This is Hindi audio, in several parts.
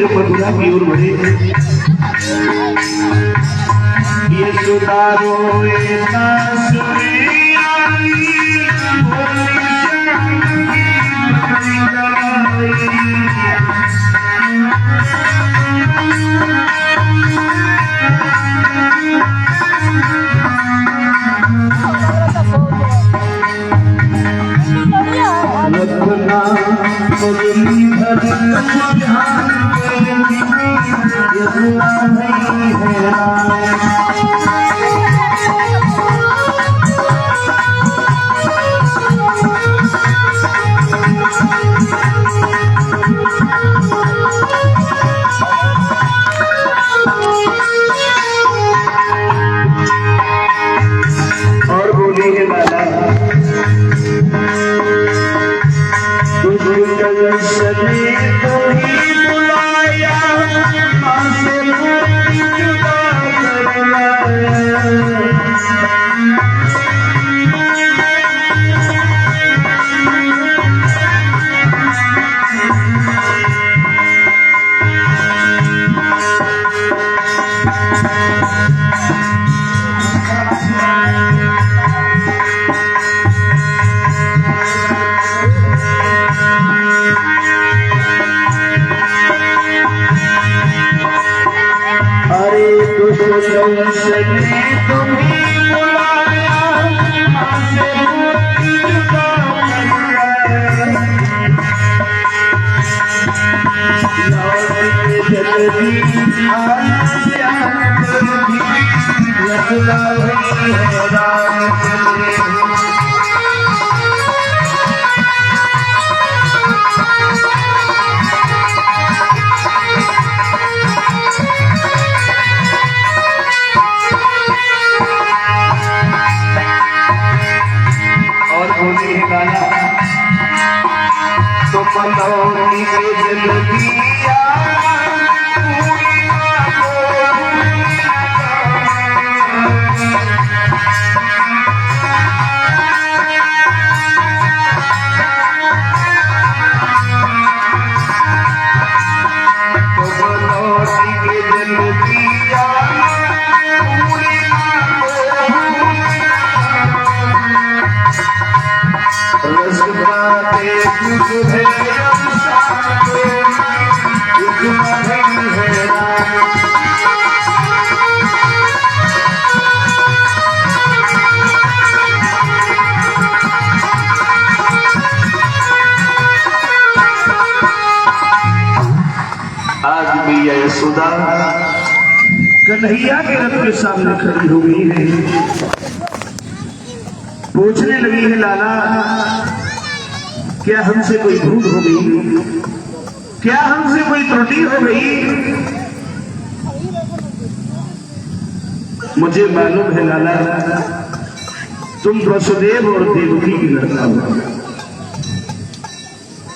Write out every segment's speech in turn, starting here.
तो मथुरा की ओर बढ़े। यशोदा रोए ना सुने आई, बोली लखना मुरलीधर ध्यान यशोदा नहीं है और बोली है लाला सने तो ही बुलाया, माँ से जुदा कर लाया। सने तुम्हें बुलाया, माँ से जुदा कर लाया। जल्दी आया लगला है राम तो पलौनी के जल्दिया यशोदा कन्हैया के रथ के सामने खड़ी हो गई है, पूछने लगी है लाला क्या हमसे कोई भूल हो गई, क्या हमसे कोई त्रुटि हो गई। मुझे मालूम है लाला तुम वसुदेव और देवकी की लड़का हो,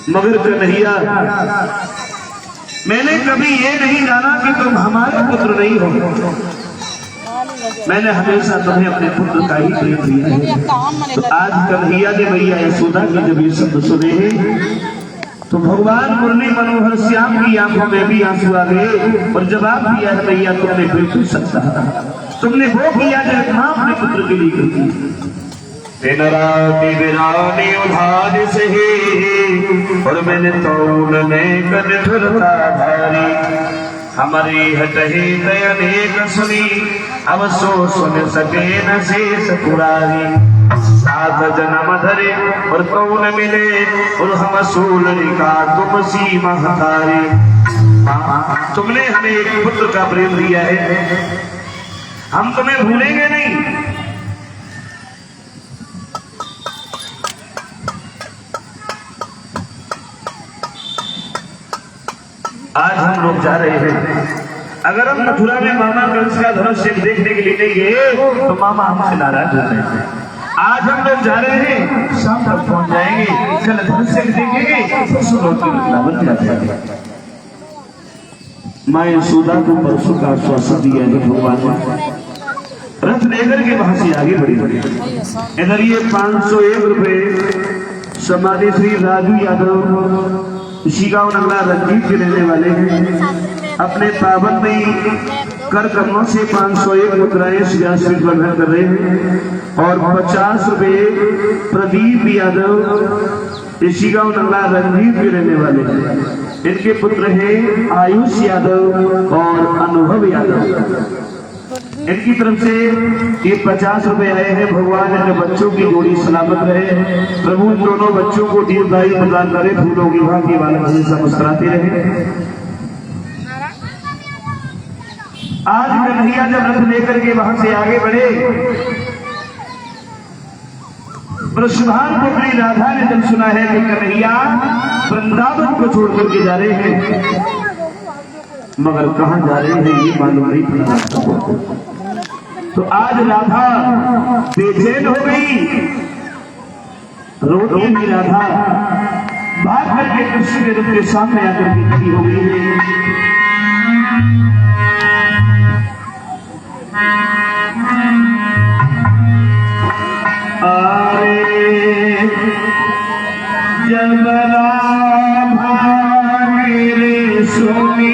मगर कन्हैया मैंने कभी ये नहीं जाना कि तुम हमारे पुत्र नहीं हो। मैंने हमेशा तुम्हें अपने पुत्र का ही प्रेम दिया है। तो आज कन्हैया ने मैया यशोदा की जब ये शब्द सुने हैं तो भगवान मुरली मनोहर श्याम की आंखों में भी आंसू आ गए और जवाब दिया है मैया तुमने बिल्कुल सच्चा, तुमने वो किया जो एक मां अपने पुत्र के लिए करती। उधार से और मैंने तौल में कठोरता धारी, हमारी हटही अनेक सुनी अब सो सुन सके न शेष पुरारी। 7 जन्म धरे और कौन मिले और हम सूल का तुम सीमा हतारी। तुमने हमें एक पुत्र का प्रेम दिया है, हम तुम्हें भूलेंगे नहीं। आज हम लोग जा रहे हैं, अगर हम मथुरा में मामा कंस का धनुष देखने के लिए नहीं गए तो मामा हमसे नाराज हो जाएंगे। आज हम लोग जा रहे हैं, शाम तक पहुंच जाएंगे, कल धनुष देखेंगे तो माँ यशोदा को परसों का आश्वासन दिया है भगवान, रथ लेकर के वहां से आगे बढ़ी। इधर ये 501 रुपए समाधि श्री राजू यादव इसी गांव नगला रंजीत के रहने वाले हैं। अपने पावन में कर कमों से 501 मुद्राएं व्यासपीठ पर ग्रहण कर रहे हैं और 50 रुपये प्रदीप यादव इसी गांव नगला रंजीत के रहने वाले हैं। इनके पुत्र हैं आयुष यादव और अनुभव यादव। इनकी तरफ से ये 50 रुपए आए हैं। भगवान इन बच्चों की जोड़ी सलामत रहे, प्रभु दोनों बच्चों को दीर्घायु प्रदान करे, फूलों की भांति बालक जैसा मुस्कुराते रहे। आज कन्हैया जब रथ लेकर के वहां से आगे बढ़े, वृषभान पुत्री राधा ने जब सुना है कि कन्हैया वृंदावन को छोड़ करके जा रहे हैं, मगर कहां जा रहे हैं ये मालूम नहीं पड़ा। तो आज राधा बेचैन हो गई, रोती हुई राधा भाग करके कृष्ण के रूप के सामने आकर के खड़ी हो गई है। अरे जब राधा मेरे सुनी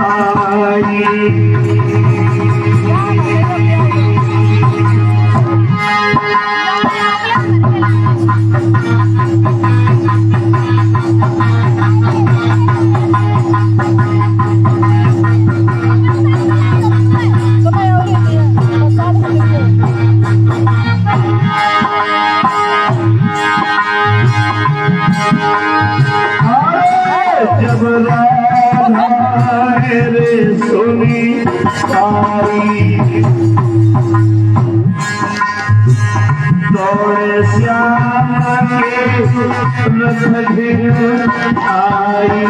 आई, जब राधा मेरे सुनी आई, दौड़े श्याम के रथ घिर आई।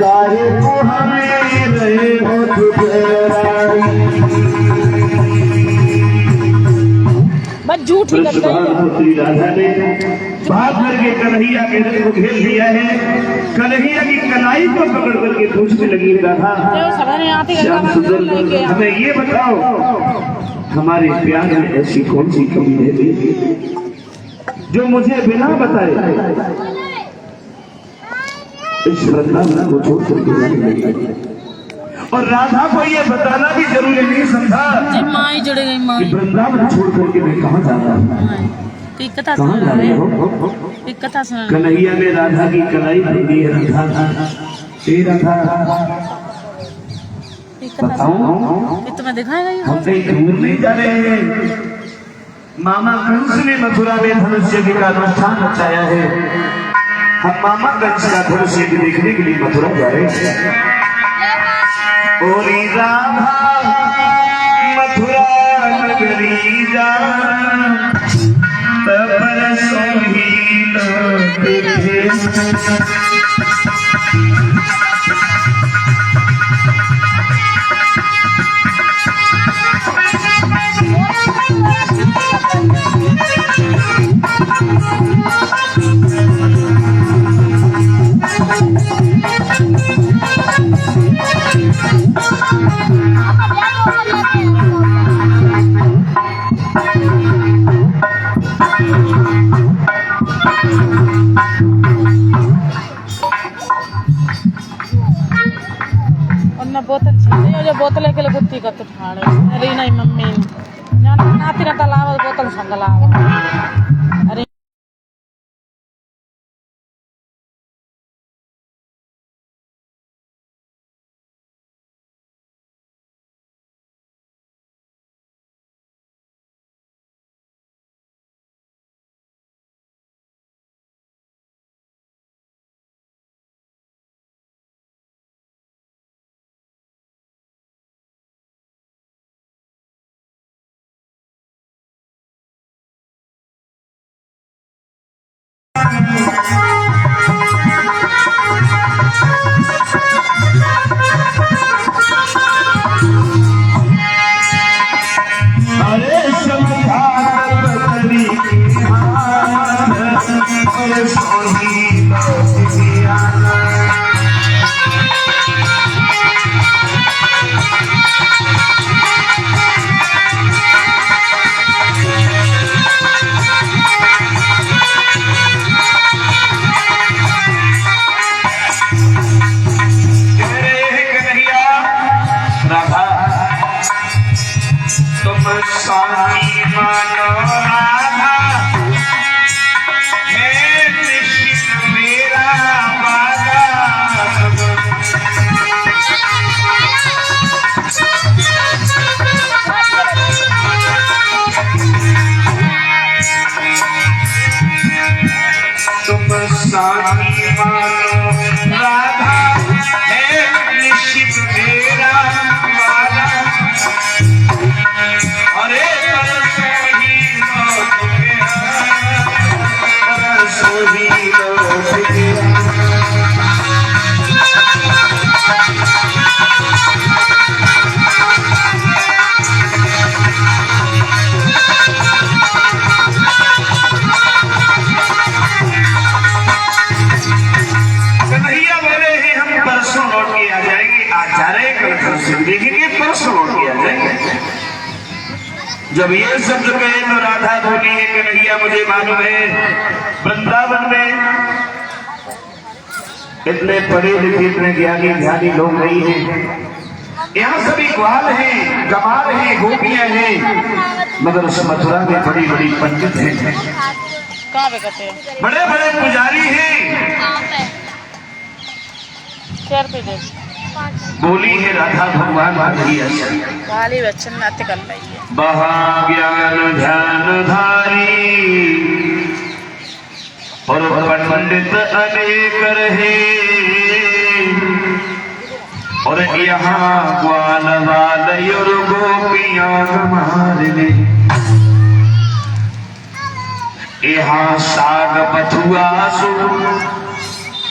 काहे को हमें रहे हो बस झूठ ही करता है। राधा ने भाग करके कन्हैया के रथ को घेर लिया है। कन्हैया की कलाई को पकड़ करके पूछने लगी राधा, श्याम सुंदर हमें ये बताओ, हमारे प्यार में ऐसी कौन सी कमी है जो मुझे बिना बताए इस वृंदावन को छोड़ करके। और राधा को ये बताना भी जरूरी नहीं समझा कि वृंदावन छोड़ करके मैं कहाँ जा रहा हूँ, कहाँ जा रहे हो। कन्हैया ने राधा की कलाई भर दी है। राधा बताऊं, तुम्हें दिखाएगा हम कहीं दूर नहीं जा रहे हैं। मामा कंस ने मथुरा में धनुष यज्ञ का अनुष्ठान रचाया है। हम मामा कंस का धनुष यज्ञ देखने के लिए मथुरा जा रहे हैं। ओरी राधा मथुरा नगरी जा, तब सोही लौटे। बोतल छीने जो बोतल के लिए गुत्ती का तो ठाड़े अरे नहीं मम्मी जान नाती ना तालाब बोतल संगला अरे साथी मानो राधा है निश्चित मेरा वादा। तुम साथी मानो राधा है निश्चित मेरा वादा। अरे परसों ही लौट गया, परसों ही लौट गया। कन्हैया बोले हैं हम परसों लौट के आ जाएंगे। आज जा रहे हैं, कल परसों देखेंगे, परसों लौट के आ जाएंगे। जब ये शब्द कहे तो राधा बोली है कन्हैया मुझे मालूम है वृंदावन में इतने पढ़े लिखे इतने ज्ञानी ध्यानी लोग नहीं हैं। यहाँ सभी ग्वाल हैं, कमाल हैं, गोपियां हैं, मगर उस मथुरा में बड़ी बड़ी पंडित हैं, बड़े बड़े पुजारी हैं। बोली है राधा भगवान बहा ज्ञान ध्यान धारी और पंडित अनेक रहे और यहाँ ग्वाल वाले और गोपियां मारने। यहाँ साग बथुआ सो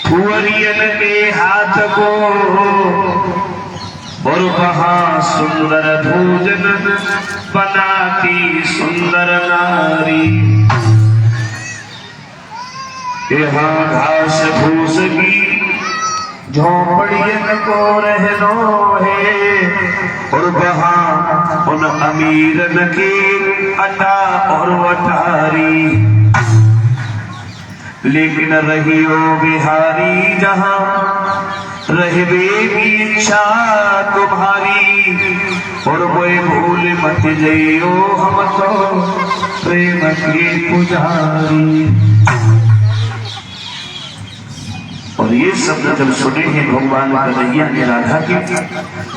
फुअरियन के हाथ को और वहाँ सुंदर भोजन बनाती सुंदर नारी। यहाँ घास फूस की झोपड़ियन को रहनो है और वहाँ उन अमीरन के अटा और वटारी। लेकिन रहियो बिहारी जहाँ रहबे की इच्छा तुम्हारी और वो भूल मत जइयो हम तो प्रेम के पुजारी। और ये शब्द जब सुने हैं भगवान कन्हैया ने राधा की,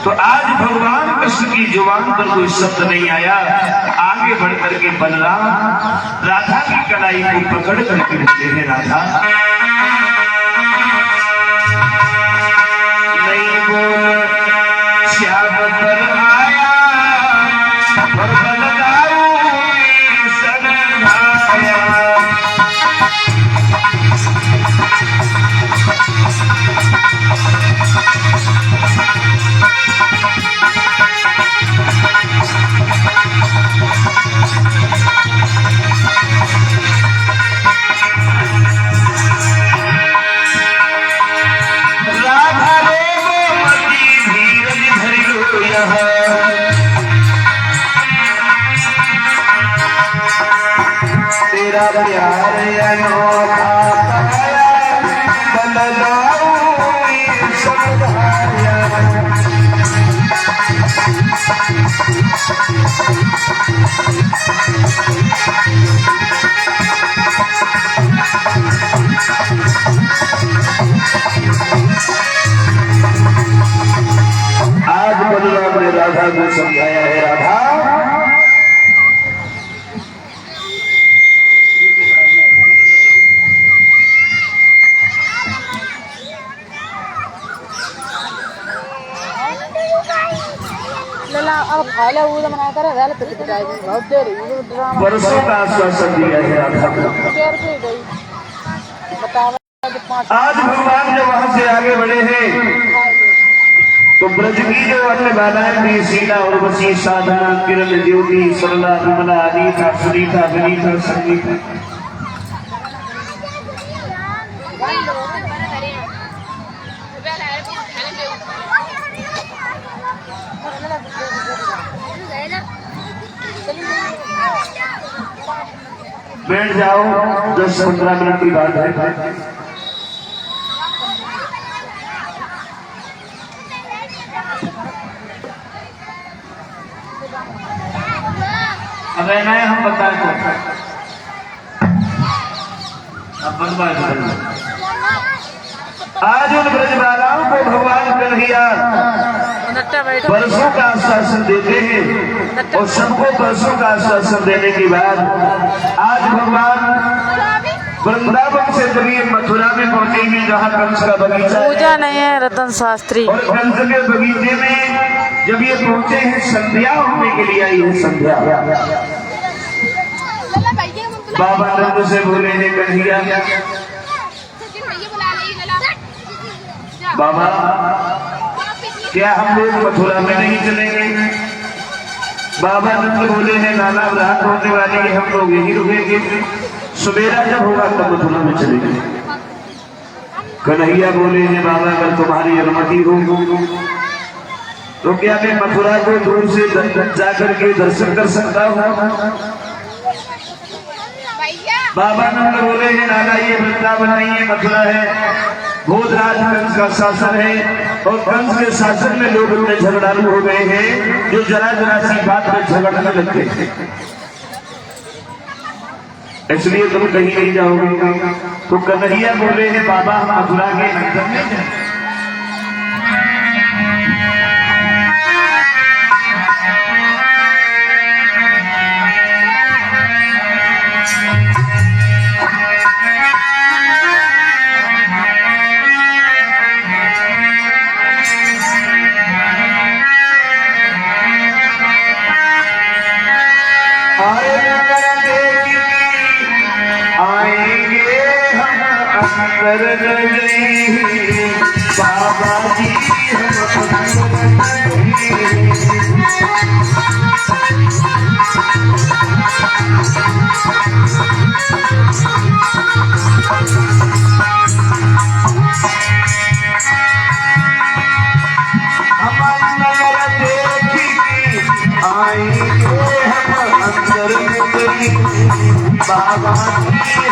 तो आज भगवान कृष्ण की जुबान पर कोई शब्द नहीं आया। आगे बढ़ करके बलराम राधा की कलाई को पकड़ करके कहते हैं राधा नहीं बोल श्याम पर आया और बलदाऊ समझाया। तेरा प्यार अनोखा पाया बलदाऊ समझाया। आज बलराम ने राधा को समझाया है राधा वर्षों का आश्वासन दिया है राधा को। आज भगवान जब वहां से आगे बढ़े हैं तो ब्रज की जो अन्य बाधाएं थी सीता उर्वशी साधना किरण ज्योति सरला विमला अनीता सुनीता विनीता संगीता बैठ जाओ 10-15 मिनट की बात है। अब रहना है हम बताए तो अब बनवाए आज उन ब्रजबालाओं को भगवान कन्हैया वर्षों का आश्वासन देते हैं और सबको वर्षों का आश्वासन देने के बाद आज भगवान वृंदावन से कभी मथुरा में पहुंचेंगे जहाँ कंस का बगीचा पूजा नहीं है रतन शास्त्री। और कंस के बगीचे में जब ये पहुंचे हैं संध्या होने के लिए आई है संध्या। बाबा नंद से बोले हैं कन्हैया बाबा क्या हम लोग मथुरा में नहीं चलेंगे? बाबा नंद बोले हैं नाना रात होने वाली है हम लोग यही रुकेंगे सवेरा जब होगा तब मथुरा में चलेंगे। कन्हैया बोले हैं बाबा अगर तुम्हारी अनुमति हो तो क्या मैं मथुरा को दूर से जाकर के दर्शन कर सकता हूँ? बाबा नंद बोले हैं नाना ये वृंदावन नहीं है मथुरा है भोजराज कंस का शासन है और कंस के शासन में लोग इतने झगड़ालू हो गए हैं जो जरा जरा सी बात में झगड़ने लगते हैं इसलिए तुम कहीं नहीं जाओगे। तो कन्हैया बोले हैं बाबा हम मथुरा के अंदर में जाएं। आएंगे हम अंदर नहीं बाबा जी हम अंदर नहीं। हम अंदर देखेंगे आएंगे हम अंदर नहीं बाबा जी